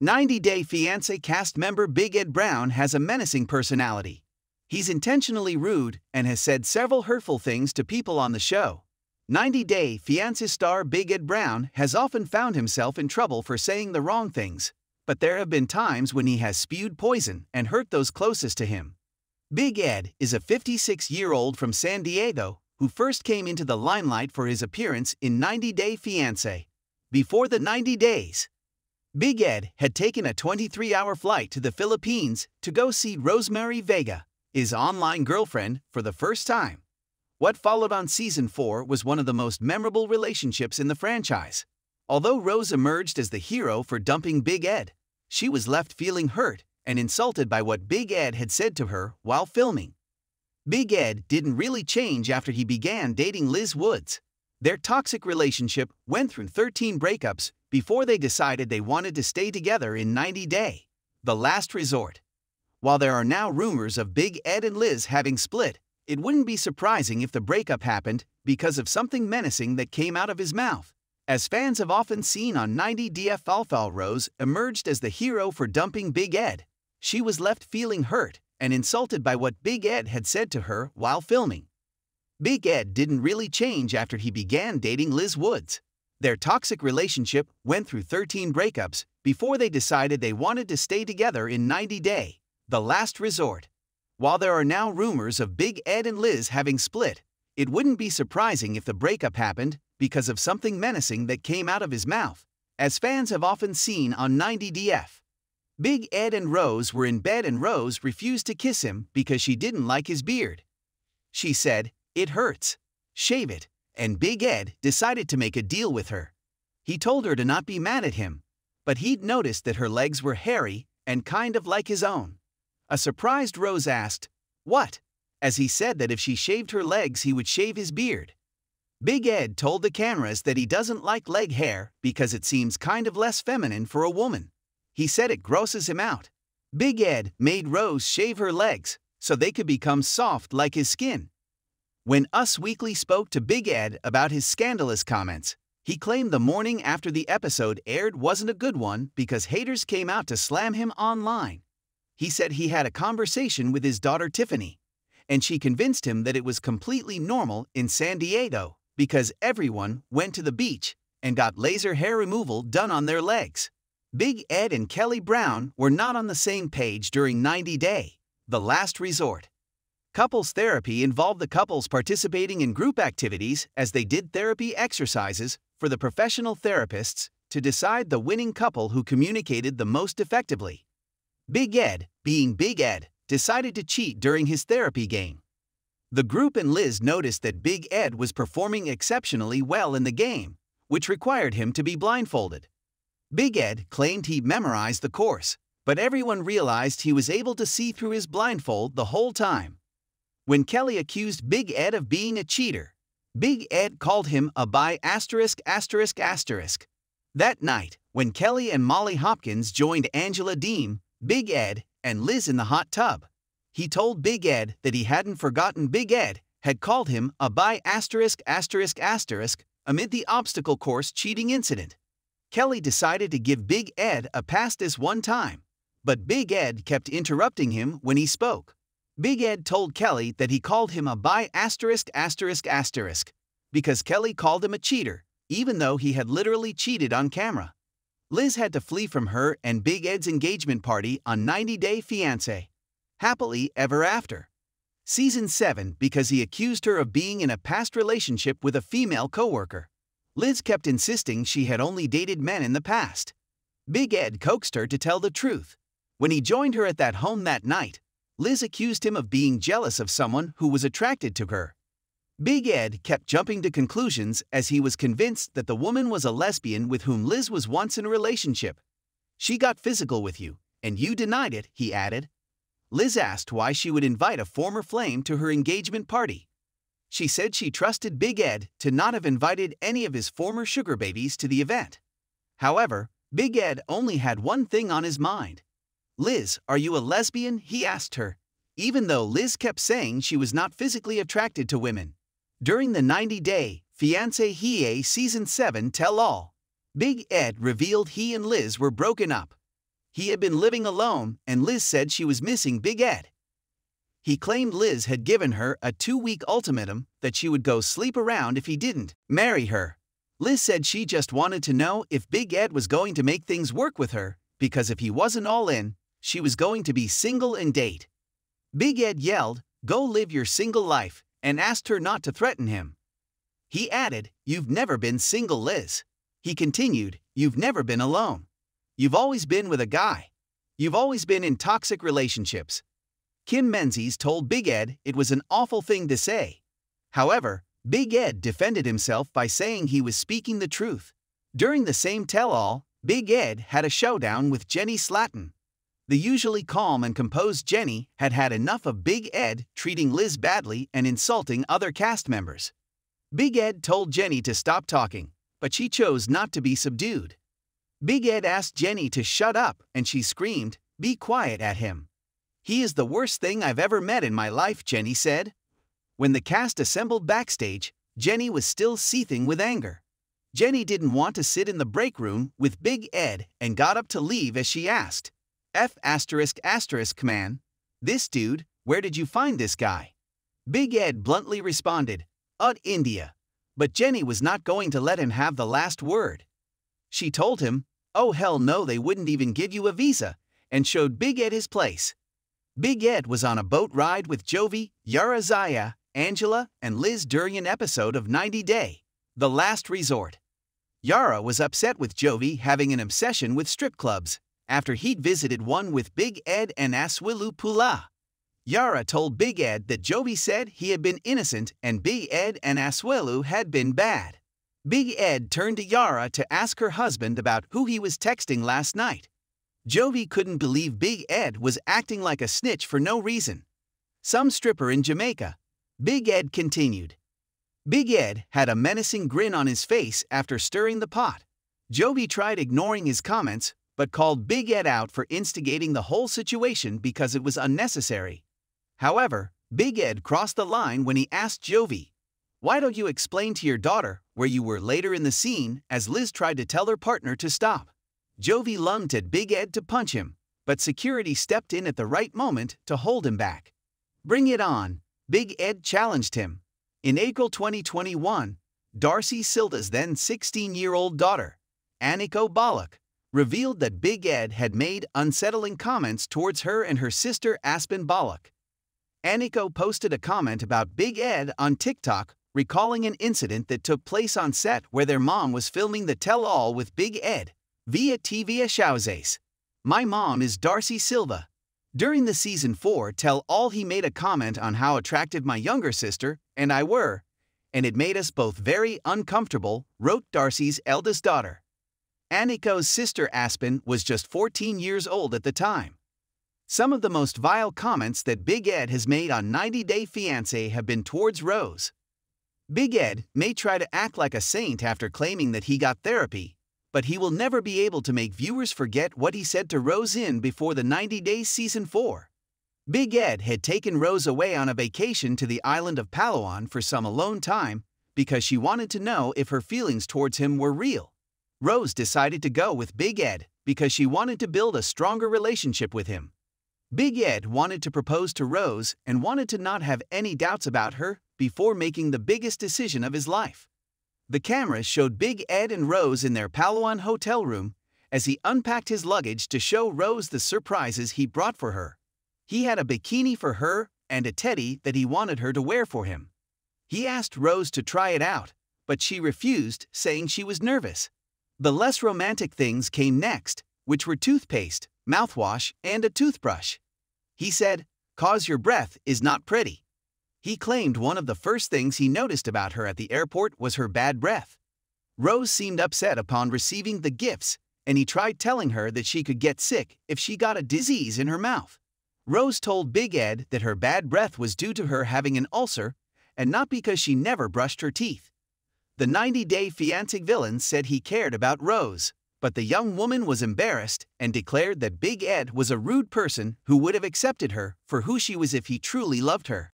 90-Day Fiance cast member Big Ed Brown has a menacing personality. He's intentionally rude and has said several hurtful things to people on the show. 90-Day Fiance star Big Ed Brown has often found himself in trouble for saying the wrong things, but there have been times when he has spewed poison and hurt those closest to him. Big Ed is a 56-year-old from San Diego who first came into the limelight for his appearance in 90-Day Fiance. Before the 90 days, Big Ed had taken a 23-hour flight to the Philippines to go see Rosemary Vega, his online girlfriend, for the first time. What followed on Season 4 was one of the most memorable relationships in the franchise. Although Rose emerged as the hero for dumping Big Ed, she was left feeling hurt and insulted by what Big Ed had said to her while filming. Big Ed didn't really change after he began dating Liz Woods. Their toxic relationship went through 13 breakups before they decided they wanted to stay together in 90-Day, the last resort. While there are now rumors of Big Ed and Liz having split, it wouldn't be surprising if the breakup happened because of something menacing that came out of his mouth. As fans have often seen on 90DF, Rose emerged as the hero for dumping Big Ed. She was left feeling hurt and insulted by what Big Ed had said to her while filming. Big Ed didn't really change after he began dating Liz Woods. Their toxic relationship went through 13 breakups before they decided they wanted to stay together in 90-Day, the last resort. While there are now rumors of Big Ed and Liz having split, it wouldn't be surprising if the breakup happened because of something menacing that came out of his mouth, as fans have often seen on 90DF. Big Ed and Rose were in bed and Rose refused to kiss him because she didn't like his beard. She said, "It hurts. Shave it," and Big Ed decided to make a deal with her. He told her to not be mad at him, but he'd noticed that her legs were hairy and kind of like his own. A surprised Rose asked, "What?" as he said that if she shaved her legs he would shave his beard. Big Ed told the cameras that he doesn't like leg hair because it seems kind of less feminine for a woman. He said it grosses him out. Big Ed made Rose shave her legs so they could become soft like his skin. When Us Weekly spoke to Big Ed about his scandalous comments, he claimed the morning after the episode aired wasn't a good one because haters came out to slam him online. He said he had a conversation with his daughter Tiffany, and she convinced him that it was completely normal in San Diego because everyone went to the beach and got laser hair removal done on their legs. Big Ed and Kelly Brown were not on the same page during 90-Day, the last resort. Couples therapy involved the couples participating in group activities as they did therapy exercises for the professional therapists to decide the winning couple who communicated the most effectively. Big Ed, being Big Ed, decided to cheat during his therapy game. The group and Liz noticed that Big Ed was performing exceptionally well in the game, which required him to be blindfolded. Big Ed claimed he memorized the course, but everyone realized he was able to see through his blindfold the whole time. When Kelly accused Big Ed of being a cheater, Big Ed called him a bi*******. That night, when Kelly and Molly Hopkins joined Angela Deem, Big Ed, and Liz in the hot tub, he told Big Ed that he hadn't forgotten Big Ed had called him a bi******* amid the obstacle course cheating incident. Kelly decided to give Big Ed a pass this one time, but Big Ed kept interrupting him when he spoke. Big Ed told Kelly that he called him a bi****** because Kelly called him a cheater, even though he had literally cheated on camera. Liz had to flee from her and Big Ed's engagement party on 90-Day Fiance. Happily ever after. Season 7 because he accused her of being in a past relationship with a female coworker. Liz kept insisting she had only dated men in the past. Big Ed coaxed her to tell the truth. When he joined her at that home that night, Liz accused him of being jealous of someone who was attracted to her. Big Ed kept jumping to conclusions as he was convinced that the woman was a lesbian with whom Liz was once in a relationship. "She got physical with you, and you denied it," he added. Liz asked why she would invite a former flame to her engagement party. She said she trusted Big Ed to not have invited any of his former sugar babies to the event. However, Big Ed only had one thing on his mind. "Liz, are you a lesbian?" he asked her, even though Liz kept saying she was not physically attracted to women. During the 90-Day Fiance Season 7 tell-all, Big Ed revealed he and Liz were broken up. He had been living alone, and Liz said she was missing Big Ed. He claimed Liz had given her a 2-week ultimatum that she would go sleep around if he didn't marry her. Liz said she just wanted to know if Big Ed was going to make things work with her, because if he wasn't all in, she was going to be single and date. Big Ed yelled, "Go live your single life," and asked her not to threaten him. He added, "You've never been single, Liz." He continued, "You've never been alone. You've always been with a guy. You've always been in toxic relationships." Kim Menzies told Big Ed it was an awful thing to say. However, Big Ed defended himself by saying he was speaking the truth. During the same tell-all, Big Ed had a showdown with Jenny Slatten. The usually calm and composed Jenny had had enough of Big Ed treating Liz badly and insulting other cast members. Big Ed told Jenny to stop talking, but she chose not to be subdued. Big Ed asked Jenny to shut up, and she screamed, "Be quiet," at him. "He is the worst thing I've ever met in my life," Jenny said. When the cast assembled backstage, Jenny was still seething with anger. Jenny didn't want to sit in the break room with Big Ed and got up to leave as she asked, "Man, this dude, where did you find this guy?" Big Ed bluntly responded, India." But Jenny was not going to let him have the last word. She told him, "Oh hell no, they wouldn't even give you a visa," and showed Big Ed his place. Big Ed was on a boat ride with Jovi, Yara Zaya, Angela, and Liz during an episode of 90 Day, The Last Resort. Yara was upset with Jovi having an obsession with strip clubs after he'd visited one with Big Ed and Aswilu Pula. Yara told Big Ed that Jovi said he had been innocent and Big Ed and Aswilu had been bad. Big Ed turned to Yara to ask her husband about who he was texting last night. Jovi couldn't believe Big Ed was acting like a snitch for no reason. "Some stripper in Jamaica," Big Ed continued. Big Ed had a menacing grin on his face after stirring the pot. Jovi tried ignoring his comments, but called Big Ed out for instigating the whole situation because it was unnecessary. However, Big Ed crossed the line when he asked Jovi, "Why don't you explain to your daughter where you were later in the scene?" as Liz tried to tell her partner to stop. Jovi lunged at Big Ed to punch him, but security stepped in at the right moment to hold him back. "Bring it on," Big Ed challenged him. In April 2021, Darcy Silda's then 16-year-old daughter, Aniko Bollock, revealed that Big Ed had made unsettling comments towards her and her sister Aspen Bollock. Aniko posted a comment about Big Ed on TikTok, recalling an incident that took place on set where their mom was filming the tell-all with Big Ed, via TV Showzace. "My mom is Darcy Silva. During the season 4 tell-all he made a comment on how attractive my younger sister and I were, and it made us both very uncomfortable," wrote Darcy's eldest daughter. Aniko's sister Aspen was just 14 years old at the time. Some of the most vile comments that Big Ed has made on 90 Day Fiancé have been towards Rose. Big Ed may try to act like a saint after claiming that he got therapy, but he will never be able to make viewers forget what he said to Rose in before the 90 Days Season 4. Big Ed had taken Rose away on a vacation to the island of Palawan for some alone time because she wanted to know if her feelings towards him were real. Rose decided to go with Big Ed because she wanted to build a stronger relationship with him. Big Ed wanted to propose to Rose and wanted to not have any doubts about her before making the biggest decision of his life. The cameras showed Big Ed and Rose in their Palawan hotel room as he unpacked his luggage to show Rose the surprises he brought for her. He had a bikini for her and a teddy that he wanted her to wear for him. He asked Rose to try it out, but she refused, saying she was nervous. The less romantic things came next, which were toothpaste, mouthwash, and a toothbrush. He said, "'Cause your breath is not pretty." He claimed one of the first things he noticed about her at the airport was her bad breath. Rose seemed upset upon receiving the gifts, and he tried telling her that she could get sick if she got a disease in her mouth. Rose told Big Ed that her bad breath was due to her having an ulcer and not because she never brushed her teeth. The 90 Day Fiancé villain said he cared about Rose, but the young woman was embarrassed and declared that Big Ed was a rude person who would have accepted her for who she was if he truly loved her.